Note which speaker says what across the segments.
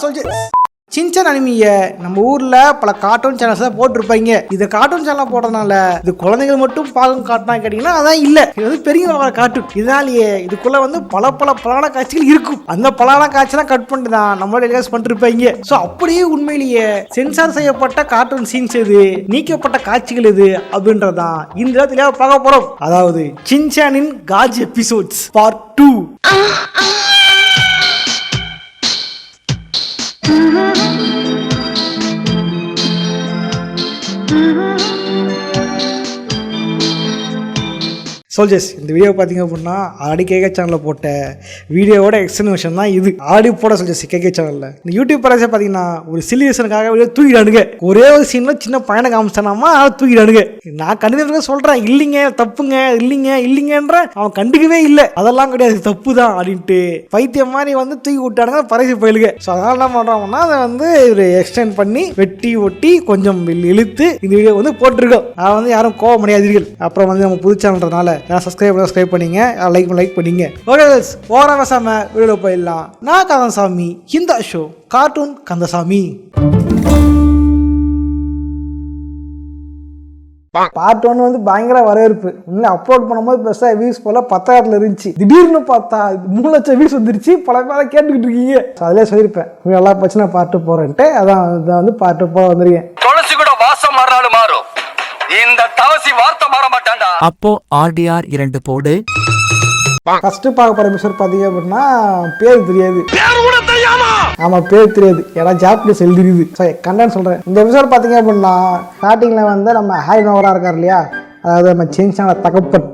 Speaker 1: சொல்லிச்சு சின்சான் அனிமியை நம்ம ஊர்ல பல கார்ட்டூன் சேனல்ஸ் தான் போட்டிருப்பாங்க. இது கார்ட்டூன் சேனல் போடுறதுனால இது குழந்தைகள் மட்டும் பார்க்கும் கார்ட்டூனா கேட்டீங்கன்னா அதான் இல்ல, இது வந்து பெரிய கார்ட்டூன். இதனாலேயே இதுக்குள்ள வந்து பல பலான காட்சிகள் இருக்கும். அந்த பலான காட்சியெல்லாம் கட் பண்ணிட்டு தான் நம்மளோட டெலிகாஸ்ட் பண்ணிட்டு இருப்பாங்க. ஸோ அப்படியே உண்மையிலேயே சென்சார் செய்யப்பட்ட கார்ட்டூன் சீன்ஸ் எது, நீக்கப்பட்ட காட்சிகள் எது அப்படின்றதான் இந்த தெளிவாக பார்க்க போறோம். அதாவது சின்சானின் காஜ் எபிசோட்ஸ் பார்ட் 2. சோல்ஜர்ஸ், இந்த வீடியோ பார்த்தீங்க அப்படின்னா ஆடி கேகே சேனலில் போட்ட வீடியோவோட எக்ஸ்டென்ஷன் தான் இது. ஆடி போட சோல்ஜர்ஸ் கேகே சேனலில் இந்த யூடியூப் பரவாயில்ல பார்த்தீங்கன்னா ஒரு சிலிவேஷனுக்காக வீடியோ தூக்கிடானுங்க. ஒரே ஒரு சீனில் சின்ன பையனை காமிச்சானாமா அதை தூக்கிடானுங்க. நான் கண்டிப்பாக சொல்கிறேன், இல்லைங்க தப்புங்க, இல்லைங்கன்ற அவன் கண்டுக்கவே இல்லை. அதெல்லாம் கிடையாது, தப்பு தான் அப்படின்ட்டு பைத்தியம் மாதிரி வந்து தூக்கி விட்டானுங்க பரிசு பயிலுங்க. ஸோ அதனால் என்ன பண்ணுறாங்கன்னா அதை வந்து ஒரு எக்ஸ்டெண்ட் பண்ணி வெட்டி ஒட்டி கொஞ்சம் இழுத்து இந்த வீடியோ வந்து போட்டிருக்கோம். அதை வந்து யாரும் கோவம் முடியாதீர்கள். அப்புறம் வந்து நம்ம புது சேனல்ன்றதுனால சப்ஸ்கிரைப் பண்ணிங்க, லைக் பண்ணிங்க. ஓகே ஓவரா பேசாம வீடியோ போயிடலாம். நான் கந்தசாமி, இந்த ஷோ கார்ட்டூன் கந்தசாமி. பார்ட் 1 வந்து பயங்கர வரவேற்பு. இன்னும் அப்லோட் பண்ணும்போது பெருசாக வியூஸ் போல 10,000 இருந்துச்சு. திடீர்னு பார்த்தா 3 லட்சம் வியூஸ் வந்துருச்சு. பல பேரை கேட்டுக்கிட்டு இருக்கீங்க. அதிலே சொல்லியிருப்பேன் எல்லா பிரச்சனை பார்ட்டு போறேன்ட்டு. அதான் வந்து பார்ட்டு போக வந்துருக்கேன். துளசி கூட வாசம் மாறினாலும் மாறும், இந்த தவசி வார்த்தை மாற மாட்டான்டா.
Speaker 2: அப்போ RDR 2 போடு.
Speaker 1: ஃபர்ஸ்ட் பார்க்க போற எபிசோட் பாத்தீங்க அப்படின்னா பேர் தெரியாது. ஆமா பேர் தெரியாது, ஏன்னா ஜாப்பனீஸ் எழுதிருது. சரி கண்டென்ட் சொல்றேன். இந்த எபிசோட் பாத்தீங்க அப்படின்னா ஸ்டார்டிங்ல வந்து நம்ம ஹாரி நோவரா இருக்கார் இல்லையா, அதாவது நம்ம சின்சான தகப்பன்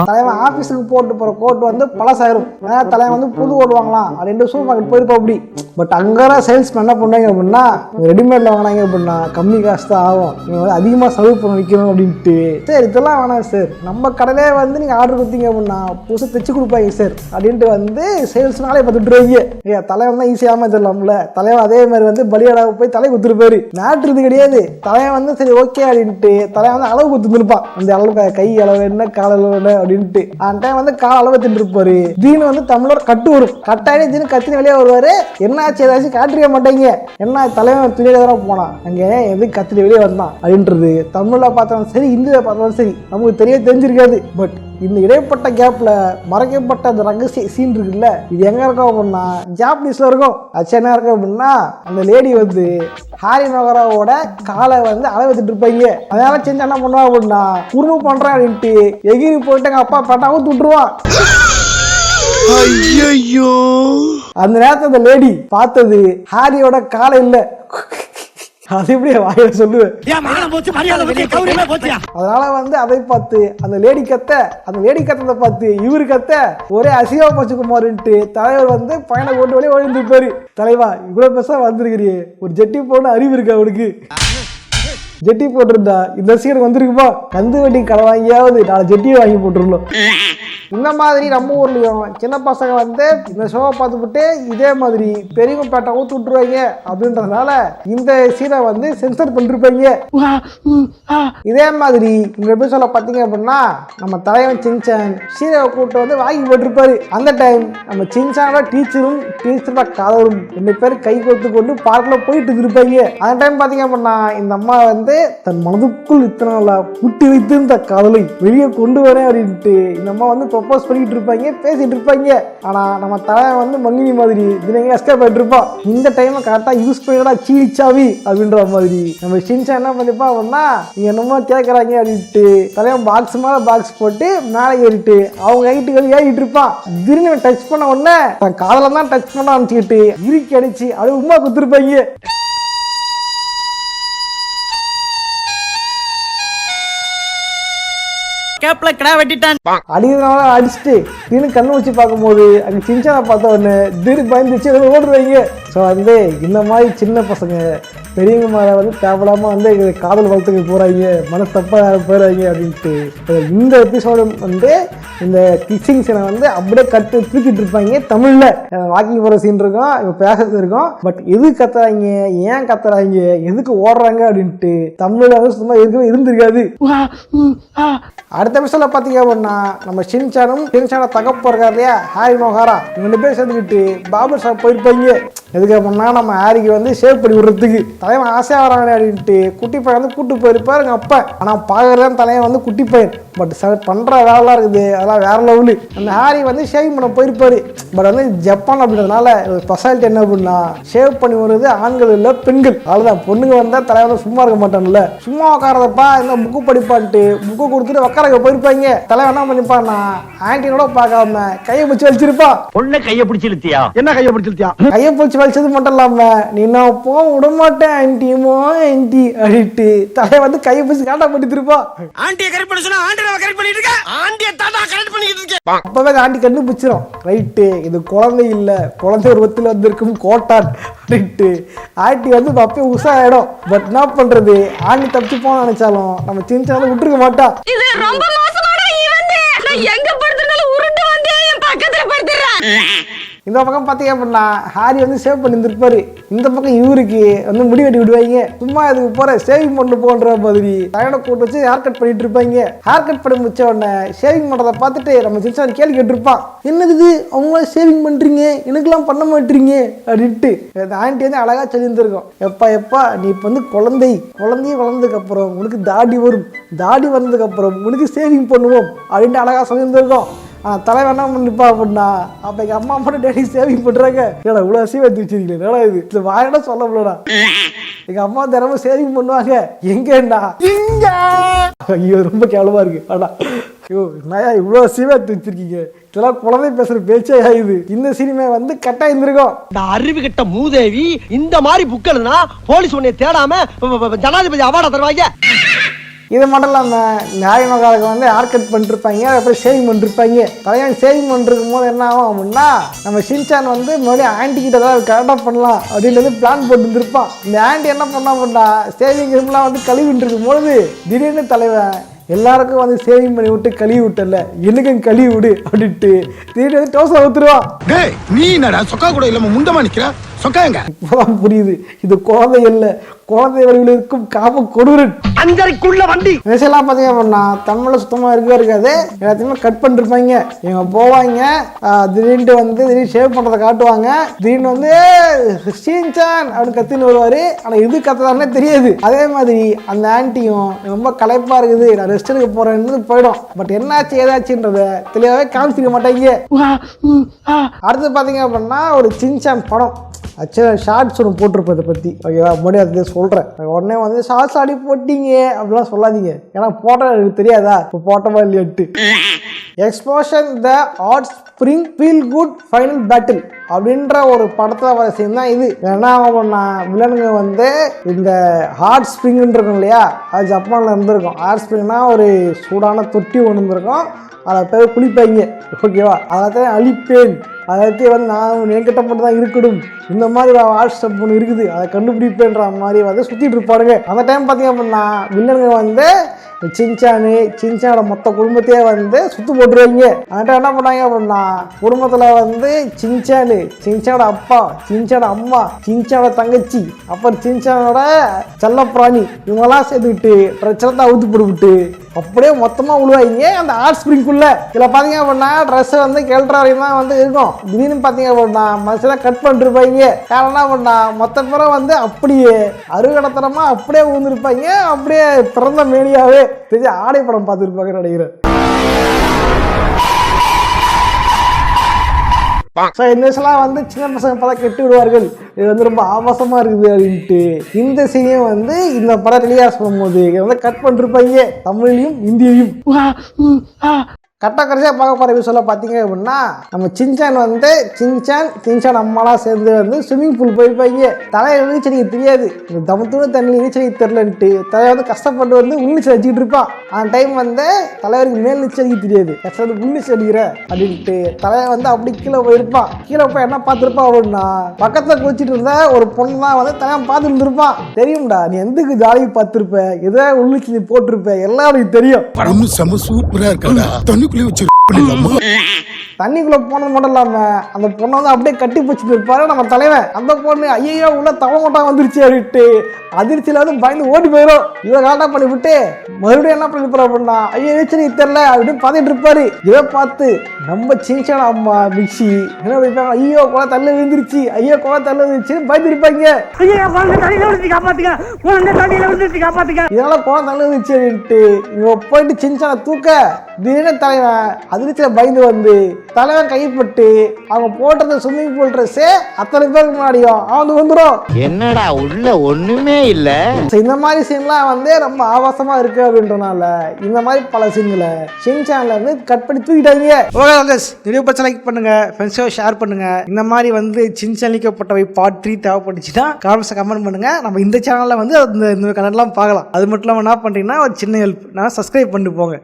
Speaker 1: தலைவன் ஆஃபீஸுக்கு போட்டு போகிற கோட் வந்து பழசாயிரும். தலைவன் வந்து புது கோட் வாங்கலாம் அப்படின்ட்டு சூப்பர் மார்க்கெட் போயிருப்போம். அப்படி பட் அங்கே சேல்ஸ்மேன் என்ன பண்ணுவாங்க அப்படின்னா, ரெடிமேடில் வாங்கினாங்க அப்படின்னா கம்மி காசு தான் ஆகும், நீங்கள் வந்து அதிகமாக செலவு பண்ண வைக்கணும் அப்படின்ட்டு. சார் இதெல்லாம் வேணாம் சார், நம்ம கடையிலே வந்து நீங்கள் ஆர்டர் கொடுத்தீங்க அப்படின்னா புதுசாக தைச்சு கொடுப்பாங்க சார் அப்படின்ட்டு வந்து சேல்ஸ்னாலே பார்த்துட்டுருவாங்க. ஏன் தலைவன் தான் ஈஸியாமல் தெரியலாம்ல. தலைவன் அதே மாதிரி வந்து பலியாடாக போய் தலை குத்துருப்பாரு. நாட்டுறது கிடையாது. தலைவன் வந்து சரி ஓகே அப்படின்ட்டு தலைவன் வந்து அளவு குத்துருப்பான். அந்த அளவு கை அளவு என்ன கால அளவு என்ன அப்படின்ட்டு அந்த டைம் வந்து கால அளவு தின்றுப்பாரு. தீனு வந்து தமிழோட கட்டு வரும். கட்டாயி தீனு கத்தின வெளியே வருவாரு. என்ன ஆச்சு ஏதாச்சும் காட்டிருக்க மாட்டேங்க, என்ன தலைவன் துணியில தான் போனான், அங்க எது கத்தின வெளியே வந்தான் அப்படின்றது தமிழ்ல பார்த்தாலும் சரி இந்தியில பார்த்தாலும் சரி நமக்கு தெரிஞ்சிருக்காது. பட் இந்த இடைப்பட்ட கேப்ல மறைக்கப்பட்ட அந்த ரகசிய சீன் இருக்குல்ல, இது எங்க இருக்கும் அப்படின்னா ஜாப்பனீஸ்ல இருக்கும். அது என்ன இருக்கும் அப்படின்னா, அந்த லேடி வந்து ஹாரி நோகராவோட காலை வந்து அளவெடுத்துட்டு இருப்பாங்க. அதனால செஞ்சு என்ன பண்ணுவா அப்படின்னா, குறும்பு பண்றேன் அப்படின்ட்டு எகிரி போயிட்டு எங்க அப்பா பட்டாவும் விட்டுருவான். அந்த நேரத்தில் அந்த லேடி பார்த்தது ஹாரியோட காலை இல்ல. அது எப்படி வாயில சொல்லுவேன். அதனால வந்து அதை பார்த்து அந்த லேடி கத்ததை பார்த்து இவரு கத்த ஒரே அசிவா பச்சுக்குமாருன்ட்டு தலைவர் வந்து பயணம் கொண்டு வழியே ஒழிந்துருப்பாரு. தலைவா இவ்வளவு பெருசா வந்திருக்கிறியே, ஒரு ஜெட்டி போன அறிவு இருக்கு அவனுக்கு. ஜெட்டி போட்டிருந்தா இந்த சீனுக்கு வந்திருக்குப்பா, கந்து வட்டி கடை வாங்கியாவது 4 ஜெட்டியை வாங்கி போட்டுருந்தோம். இந்த மாதிரி நம்ம ஊர்லயும் சின்ன பசங்க வந்து இந்த ஷோவை பார்த்துக்கிட்டு இதே மாதிரி பெரியவங்க பேட்டை ஊத்து விட்டுருவாங்க அப்படின்றதுனால இந்த சீனை வந்து சென்சர் பண்ணிருப்பாங்க. இதே மாதிரி இந்த எபிசோட பார்த்தீங்க அப்படின்னா நம்ம தலைவன் சின்சான் சீனாவை கூட்டு வந்து வாங்கி போட்டிருப்பாரு. அந்த டைம் நம்ம சின்சானோட டீச்சரோட காதலும் 2 பேர் கை கோத்து கொண்டு பார்க்ல போயிட்டு இருப்பாங்க. அந்த டைம் பார்த்தீங்க அப்படின்னா இந்த அம்மா வந்து தன் மனதுக்குள் இத்தனை நாளா புட்டி வைத்திருந்த காதலை வெளியே கொண்டு வரேன் அப்படின்ட்டு இந்த அம்மா வந்து ப்ரொபோஸ் பண்ணிட்டு இருப்பாங்க, பேசிட்டு இருப்பாங்க. ஆனா நம்ம தலைவன் வந்து மங்கினி மாதிரி தினங்க எஸ்கேப் ஆயிட்டு இருப்பான். இந்த டைம் கரெக்டா யூஸ் பண்ணிடா சீச்சாவி அப்படின்ற மாதிரி நம்ம சின்சான் என்ன பண்ணிப்பா அப்படின்னா, நீங்க என்னமோ கேட்கறாங்க அப்படின்ட்டு தலைவன் பாக்ஸ் மேல பாக்ஸ் போட்டு மேலே ஏறிட்டு அவங்க ஹைட்டுக்கு ஏறிட்டு இருப்பான். திடீர்னு டச் பண்ண உடனே தன் காதல தான் டச் பண்ண அனுப்பிச்சுக்கிட்டு இறுக்கி அடிச்சு அப்படியே உமா குத்துருப்பாங்க. அடிக்கிறதுனால அடிச்சுட்டு திடீர்னு கண்ணு வச்சு பார்க்கும்போது அங்க சின்சானை பார்த்த உடனே திடீர்னு பயந்துச்சு ஓடுறாங்க. ஸோ வந்து இந்த மாதிரி சின்ன பசங்க பெரியவங்க மேலே வந்து தேவையில்லாம வந்து காதல் வளர்த்துக்கு போறாங்க, மனசு தப்பா போயிடுறாங்க அப்படின்ட்டு இந்த எபிசோடு வந்து இந்த கிச்சிங் சீனை வந்து அப்படியே தூக்கிட்டு இருப்பாங்க. தமிழ்ல வாக்கிங் போற சீன் இருக்கும், இப்போ பேசுறது இருக்கும். பட் எது கத்துறாங்க, ஏன் கத்துறாங்க, எதுக்கு ஓடுறாங்க அப்படின்ட்டு தமிழ்ல வந்து சும்மா இருக்கவே இருந்திருக்காது. அடுத்த எபிசோட்ல பாத்தீங்க அப்படின்னா நம்ம சின்சான தகப்ப இருக்காரு இல்லையா ஹாரி நோஹாரா, 2 பேர் சேர்ந்துக்கிட்டு பாபர் ஷாப் போயிருப்பாங்க. எதுக்கு அப்படின்னா நம்ம ஹாரிக்கு வந்து ஷேவ் பண்ணி விடுறதுக்கு தலைவன் ஆசையாக வரானே அப்படின்ட்டு குட்டி பையன் வந்து கூட்டு போயிருப்பாரு எங்கள் அப்பா. ஆனால் பார்க்கறதான் தலைவன் வந்து குட்டி பையன், பட் பண்ணுற வேலைலாம் இருக்குது அதெல்லாம் வேற லெவலு. அந்த ஹாரி வந்து ஷேவிங் பண்ண போயிருப்பாரு. பட் வந்து ஜப்பான் அப்படின்றதுனால ஸ்பெஷாலிட்டி என்ன அப்படின்னா ஷேவ் பண்ணி வருது ஆண்கள் இல்லை பெண்கள். அவ்வளோதான், பொண்ணுங்க வந்தால் தலைவன் சும்மா இருக்க மாட்டான்ல, சும்மா உட்காரதப்பா இந்த புக்கு படிப்பான்ட்டு புக்கு கொடுத்துட்டு உட்கார போயிருப்பாங்க. தலைவன் என்ன பண்ணிப்பான்னா ஆன்டினோட பார்க்காம கையை பிடிச்சி வச்சிருப்பா.
Speaker 3: பொண்ணு கையை பிடிச்சி இழுத்தியா? என்ன கையை பிடிச்சி இழுத்தியா?
Speaker 1: கையை பிடிச்சி வச்சது மட்டும் இல்லாம நீ நான் போ விட மாட்டேன் ஆன்டிமோ ஆன்டி அப்படின்ட்டு தலையை வந்து கையை பிடிச்சி காட்டா பண்ணிருப்பா.
Speaker 3: ஆண்டியை கரெக்ட் பண்ண சொன்னா ஆண்டியை கரெக்ட் பண்ணிட்டு இருக்க, ஆண்டியை தாத்தா கரெக்ட் பண்ணிட்டு இருக்க.
Speaker 1: அப்பவே ஆண்டி கண்டுபிடிச்சிரும், ரைட்டு இது குழந்தை இல்ல குழந்தை உருவத்தில் வந்திருக்கும் கோட்டான் அப்படின்ட்டு ஆண்டி வந்து அப்பயே உஷாயிடும். பட் என்ன பண்றது, ஆண்டி தப்பிச்சு போன நினைச்சாலும் நம்ம சின்ன விட்டுருக்க மாட்டா.
Speaker 4: இது ரொம்ப மோசமான ஈவென்ட். நான் எங்க படுத்துனாலும் உருண்டு வந்து என் பக்கத்துல படுத்துறேன்.
Speaker 1: இந்த பக்கம் பார்த்தீங்க அப்படின்னா ஹாரி வந்து சேவ் பண்ணியிருந்திருப்பாரு. இந்த பக்கம் இவருக்கு வந்து முடி வெட்டி விடுவாங்க. சும்மா இதுக்கு போற சேவிங் பண்ண போன்ற மாதிரி தலையோட கூட்டு வச்சு ஹேர் கட் பண்ணிட்டு இருப்பாங்க. ஹேர் கட் பண்ணி முடிச்ச உடனே ஷேவிங் பண்ணுறதை பார்த்துட்டு நம்ம சின்ன கேள்வி கேட்டிருப்பான், என்னது அவங்களாம் ஷேவிங் பண்றீங்க எனக்குலாம் பண்ண மாட்டீங்க அப்படின்ட்டு. ஆண்டி வந்து அழகா சொல்லியிருந்திருக்கோம், எப்பா நீ இப்போ வந்து குழந்தைய வளர்ந்ததுக்கு அப்புறம் உனக்கு தாடி வரும், தாடி வந்ததுக்கு அப்புறம் உனக்கு சேவிங் பண்ணுவோம் அப்படின்ட்டு அழகா சொல்லியிருந்திருக்கோம். தலைவன் என்ன பண்ணிப்பா அப்படின்னா அப்போ எங்கள் அம்மா மட்டும் டேடி சேவிங் பண்ணுறாங்க. ஏடா இவ்வளோ அசிவம் எடுத்து வச்சிருக்கீங்க, என்னடா இது வாயிட சொல்ல முடியலடா. எங்கள் அம்மா தினமும் சேவிங் பண்ணுவாங்க, எங்கேண்டா இங்க. ஐயோ ரொம்ப கேவலமா இருக்கு. ஆனா ஐயோ நான் இவ்வளோ அசிவம் எடுத்து வச்சிருக்கீங்க, இதெல்லாம் குழந்தை பேசுற பேச்சே ஆகுது. இந்த சினிமா வந்து கட்டா இருந்திருக்கும்.
Speaker 3: இந்த அறிவு கிட்ட மூதேவி இந்த மாதிரி புக்கல்னா போலீஸ் உன்னை தேடாம ஜனாதிபதி அவார்டா தருவாங்க.
Speaker 1: இது மட்டும் இல்லாமல் நியாயமகாலுக்கு வந்து ஹேர் கட் பண்ணிருப்பாங்க, அப்புறம் ஷேவிங் பண்ணிருப்பாங்க. தலைவன் ஷேவிங் பண்ணிருக்கும் போது என்ன ஆகும் அப்படின்னா நம்ம ஷின்சான் வந்து மறுபடியும் ஆண்டி கிட்ட தான் கரெக்டாக பண்ணலாம் அப்படின்னு பிளான் போட்டு இருந்திருப்பான். இந்த ஆண்டி என்ன பண்ணா அப்படின்னா ஷேவிங் ரூம்லாம் வந்து கழுவிட்டு இருக்கும் பொழுது திடீர்னு தலைவன் எல்லாருக்கும் வந்து சேவிங் பண்ணி விட்டு கழுவி விட்டல, எனக்கும் கழுவி விடு அப்படின்ட்டு திடீர்னு வந்து டோசை ஊத்துருவான்.
Speaker 5: நீ என்னடா சொக்கா கூட இல்லாம முண்டமா நிக்கிற சொக்காங்க.
Speaker 1: இப்பதான் புரியுது இது குழந்தை இல்ல, குழந்தை வடிவில் இருக்கும் காம கொடூரன்.
Speaker 3: அஞ்சரைக்குள்ள வண்டி
Speaker 1: எல்லாம் பாத்தீங்க அப்படின்னா தமிழ்ல சுத்தமா இருக்காது, எல்லாத்தையுமே கட் பண்ணிருப்பாங்க. இவங்க போவாங்க, திடீர்னு வந்து திடீர்னு ஷேவ் பண்றதை காட்டுவாங்க, திடீர்னு வந்து ஷின்சான் அப்படின்னு கத்தின்னு வருவாரு. ஆனா இது கத்துறாருன்னே தெரியாது. அதே மாதிரி அந்த ஆன்ட்டியும் ரொம்ப களைப்பா இருக்குது நான் ரெஸ்ட் எடுக்க போறேன்னு போயிடும். பட் என்னாச்சு ஏதாச்சுன்றத தெளிவாவே காமிச்சிக்க மாட்டாங்க. அடுத்து பாத்தீங்க அப்படின்னா ஒரு ஷின்சான் படம் ஆக்சுவலாக ஷார்ட்ஸ் ஒன்று போட்டிருப்பேன் இதை பற்றி. ஓகேவா, முன்னாடி அதை சொல்கிறேன். உடனே வந்து ஷார்ட்ஸ் ஆடி போட்டிங்க அப்படிலாம் சொல்லாதீங்க, ஏன்னா போட்டோ எனக்கு தெரியாதா இப்போ போட்டோமா இல்லையாட்டு. Explosion the hot spring feel good final battle அப்படின்ற ஒரு படத்தில் வர சீன் தான் இது. என்ன ஆகும்னா வில்லனுங்க வந்து இந்த ஹாட் ஸ்ப்ரிங்னு இருக்கும் இல்லையா, அது ஜப்பானில் இருந்திருக்கும். ஹாட் ஸ்ப்ரிங்னா ஒரு சூடான தொட்டி ஒன்று இருந்திருக்கும், அதை பேர் குளிப்பாங்க. ஓகேவா, அதை அழிப்பேன், அதை வந்து நான் என்கிட்ட மட்டும் தான் இருக்கணும், இந்த மாதிரி வாட்ஸ்அப் ஒன்று இருக்குது அதை கண்டுபிடிப்பேன்ற மாதிரி வந்து சுற்றிட்டு இருப்பாருங்க. அந்த டைம் பார்த்தீங்க அப்படின்னா வில்லனுங்க வந்து சின்சானோட மொத்த குடும்பத்தையே வந்து சுத்து போட்டுருவாங்க. அந்த டைம் என்ன பண்ணாங்க அப்படின்னா குடும்பத்தில் வந்து சின்சானோட அப்பா, சின்சானோட அம்மா, சின்சானோட தங்கச்சி, அப்புறம் சின்சானோட செல்லப்பிராணி இவங்கெல்லாம் சேர்த்துக்கிட்டு ட்ரெஸ்ஸெல்லாம் அவுத்து போட்டுவிட்டு அப்படியே மொத்தமாக விழுவாங்க அந்த ஹாட் ஸ்ப்ரிங்குள்ள. இதில் பார்த்தீங்க அப்படின்னா ட்ரெஸ் வந்து கேள்ற வரையும் தான் வந்து இருக்கும். திடீர்னு பார்த்தீங்க அப்படின்னா மனுஷெல்லாம் கட் பண்ணிருப்பாங்க. காரணம் என்ன பண்ணா மொத்த பேரும் வந்து அப்படியே அருகடத்தனமா அப்படியே விழுந்திருப்பாங்க. அப்படியே பிறந்த மேனியாவே தெரிஞ்ச ஆடை படம் பார்த்துருப்பாங்க நினைக்கிறேன். இந்த விஷயம்லாம் வந்து சின்ன பசங்க படம் கெட்டு விடுவார்கள், இது வந்து ரொம்ப ஆபாசமா இருக்குது அப்படின்ட்டு இந்த சீனையும் வந்து இந்த படம் ரிலீஸ் பண்ணும்போது வந்து கட் பண்ணிருப்பாங்க தமிழ்லையும் இந்தியையும். கரெக்டாக கடைசியாக பார்க்க போகிற விஷயம் பார்த்தீங்க அப்படின்னா நம்ம சின்சான் வந்து சின்சான் அம்மாலாம் சேர்ந்து வந்து ஸ்விம்மிங் பூல் போயிருப்பாங்க. தலையை நீச்சடிக்க தெரியாது, இந்த தமத்தூட தண்ணி நீச்சடிக்க தெரிலன்ட்டு தலையை வந்து கஷ்டப்பட்டு வந்து உள்நீச்சல் அடிச்சுட்டு இருப்பான். அந்த டைம் வந்து தலைவருக்கு மேல் நீச்சல் அடிக்க தெரியாது, கஷ்டப்பட்டு உள்நீச்சல் அடிக்கிற அப்படின்ட்டு தலையை வந்து அப்படி கீழே போயிருப்பான். கீழே போய் என்ன பார்த்துருப்பான் அப்படின்னா பக்கத்தில் குளிச்சுட்டு இருந்த ஒரு பொண்ணு தான் வந்து தலையை பார்த்துட்டு இருந்திருப்பான். தெரியும்டா நீ எந்தக்கு ஜாலிக்கு பார்த்துருப்ப, எதோ உள்நீச்சல் நீ போட்டிருப்ப, எல்லாம் எனக்கு தெரியும்.
Speaker 5: சூப்பரா இருக்கா
Speaker 1: தண்ணிக்குள்ள போனது மட்டும் இல்லாம அந்த பொண்ணை வந்து அப்படியே கட்டி பிடிச்சிட்டு இருப்பாரு நம்ம தலைவன். அந்த பொண்ணு ஐயோ உள்ள தவங்கோட்டா வந்துருச்சு அப்படின்ட்டு அதிர்ச்சியில வந்து பயந்து ஓடி போயிடும். இவரை காட்டா பண்ணி விட்டு மறுபடியும் என்ன பண்ணிருப்பாரு அப்படின்னா ஐயோ நீ தெரியல அப்படின்னு பார்த்துட்டு இருப்பாரு. இதை பார்த்து நம்ம சின்சான அம்மா மிக்சி என்ன பண்ணிருப்பாங்க, ஐயோ குழந்தை தள்ள விழுந்துருச்சு, ஐயோ குழந்தை தள்ள விழுந்துருச்சு பயந்துருப்பாங்க. இதனால குழந்தை தள்ள விழுந்துச்சு அப்படின்ட்டு இவ போயிட்டு சின்சான தூக்க திடீர்னு தலைவன் அதிர்ச்சியில பயந்து வந்து தலைவன் கைப்பட்டு அவங்க போட்டது ஸ்விம்மிங் பூல் ட்ரெஸ்ஸே அத்தனை பேருக்கு முன்னாடியும் அவன் வந்துடும்.
Speaker 6: என்னடா உள்ள ஒண்ணுமே இல்ல.
Speaker 1: இந்த மாதிரி சீன்லாம் வந்து ரொம்ப ஆபாசமா இருக்கு அப்படின்றனால இந்த மாதிரி பல சீன்களை ஷின்சான்ல இருந்து கட் பண்ணி தூக்கிட்டாங்க. ஓகே வீடியோ பச்சை லைக் பண்ணுங்க, ஃப்ரெண்ட்ஸோ ஷேர் பண்ணுங்க. இந்த மாதிரி வந்து சின்சான் நீக்கப்பட்டவை பார்ட் 3 தேவைப்பட்டுச்சுன்னா கமெண்ட் பண்ணுங்க. நம்ம இந்த சேனல்ல வந்து இந்த கண்டென்ட்லாம் பார்க்கலாம். அது மட்டும் இல்லாமல் என்ன பண்றீங்கன்னா ஒரு சின்ன ஹெல்ப், நான் சப்ஸ்கிரைப் பண்ணிட்டு போங்க.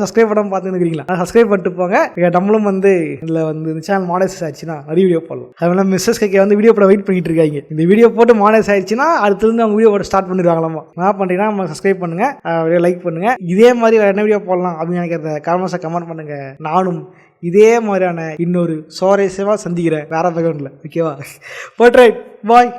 Speaker 1: சப்ஸ்கிரைப் பண்ணாம பார்த்துருக்கீங்களா, சப்ஸ்கிரைப் பண்ணிட்டு போங்க. நம்மளும் வந்து இதுல வந்து இந்த சேனல் மாடல்ஸ் ஆச்சுன்னா நிறைய வீடியோ போடலாம். அதனால மிஸ்ஸஸ் கேக்கே வந்து வீடியோ போட வெயிட் பண்ணிட்டு இருக்காங்க. இந்த வீடியோ போட்டு மாடல்ஸ் ஆயிடுச்சுன்னா அடுத்து அவங்க வீடியோ போட ஸ்டார்ட் பண்ணிடுவாங்களாமா. என்ன பண்றீங்கன்னா நம்ம சப்ஸ்கிரைப் பண்ணுங்க, வீடியோ லைக் பண்ணுங்க. இதே மாதிரி வேற என்ன வீடியோ போடலாம் அப்படின்னு நினைக்கிறத கமெண்ட் பண்ணுங்க. நானும் இதே மாதிரியான இன்னொரு சுவாரஸ்யமா சந்திக்கிறேன் வேற பேக்ரவுண்ட்ல. ஓகேவா? போட்ரைட் பாய்.